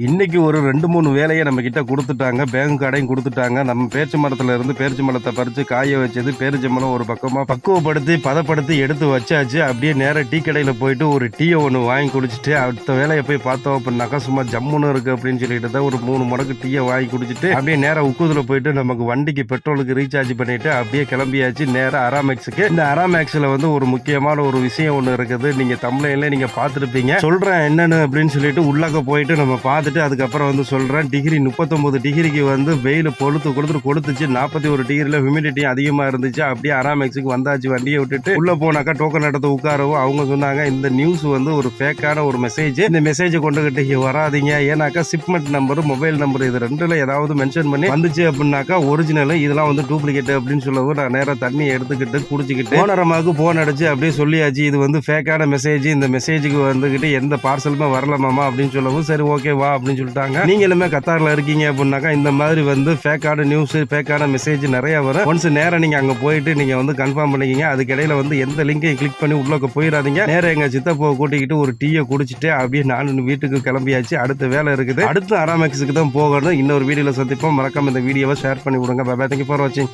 இன்னைக்கு ஒரு 2, 3 வேலைய நம்ம கிட்ட குடுத்துட்டாங்க. பேங்க் கார்டையும் குடுத்துட்டாங்க. நம்ம பேரிச்ச மரத்துல இருந்து பேரிச்ச பழத்த பறிச்சு காய வச்சது, பேரிச்சம்பழம் ஒரு பக்கமா பக்குவப்படுத்தி, பதப்படுத்தி எடுத்து வச்சாச்சு. அப்படியே நேரா டீ கடையில போயிட்டு ஒரு டீய ஒண்ணு வாங்கி குடிச்சிட்டு, அடுத்த வேலைய போய் பார்த்தோம் அப்படின்னாக்கா, சும்மா ஜம்முன்னு இருக்கு அப்படின்னு சொல்லிட்டு தான் ஒரு 3 மடக்கு டீய வாங்கி குடிச்சிட்டு, அப்படியே நேரா உக்கூதுல போயிட்டு நமக்கு வண்டிக்கு பெட்ரோலுக்கு ரீசார்ஜ் பண்ணிட்டு, அப்படியே கிளம்பியாச்சு நேரா அராமேக்ஸுக்கு. இந்த அராமேக்ஸ்ல வந்து ஒரு முக்கியமான ஒரு விஷயம் ஒண்ணு இருக்குது. நீங்க தம்ப்நெயில்ல நீங்க பார்த்திருப்பீங்க. சொல்றேன் என்னன்னு அப்படின்னு சொல்லிட்டு உள்ளாக்க போயிட்டு நம்ம பார்த்துட்டு அதுக்கப்புறம் வந்து சொல்றேன். டிகிரி 39 டிகிரிக்கு வந்து வெயில் கொளுத்துச்சு. 41 டிகிரில ஹியூமிடிட்டி அதிகமா இருந்துச்சு. அப்படியே அராமேக்ஸுக்கு வந்தாச்சு. வண்டியை விட்டுட்டு உள்ள போனாக்கா டோக்கன் எடுத்து உட்காரவும் அவங்க சொன்னாங்க, இந்த நியூஸ் வந்து ஒரு ஃபேக்கான ஒரு மெசேஜ். இந்த மெசேஜை கொண்டுகிட்டு இங்க வராதீங்க. ஏன்னாக்கா ஷிப்மெண்ட் நம்பர், மொபைல் நம்பர் இது ரெண்டுல ஏதாவது மென்ஷன் பண்ணி வந்துச்சு அப்படின்னாக்கா ஒரிஜினல், இதெல்லாம் வந்து டூப்ளிகேட் அப்படின்னு சொல்லவும் நான் நேரம் தண்ணி எடுத்துக்கிட்டு குடிச்சுக்கிட்டு ஓனரமாக்கு போன் அடிச்சு அப்படியே சொல்லியாச்சு, இது வந்து ஃபேக்கான மெசேஜ். இந்த மெசேஜுக்கு வந்துகிட்டு எந்த பார்சலுமே வரலாமாமா அப்படின்னு சொல்லவும், சரி ஓகே வா அப்படின்னு சொல்லிட்டாங்க. நீங்களுமே கத்தார்ல இருக்கீங்க அப்படின்னாக்கா இந்த மாதிரி வந்து ஃபேக்கான நியூஸ், ஃபேக்கான மெசேஜ் நிறைய வரும். ஒன்ஸ் நேரம் நீங்க அங்க போயிட்டு நீங்க வந்து கன்ஃபார்ம் பண்ணிக்கிங்க. அதுக்கு இடையில வந்து எந்த லிங்கையும் கிளிக் பண்ணி உள்ளக்க போயிடாதீங்க. நேரம் எங்க சித்தப்பா கூட்டிக்கிட்டு ஒரு டீயை குடிச்சிட்டு அப்படியே நான் வீட்டுக்கு கிளம்பியாச்சு. அடுத்த வேலை இருக்குது. அடுத்து அராமேக்ஸுக்கு தான் போகணும். இன்னொரு வீடியோல சந்திப்போம். மறக்காம இந்த வீடியோவை ஷேர் பண்ணி விடுங்க. By by. தேங்க்யூ ஃபார் வாட்சிங்.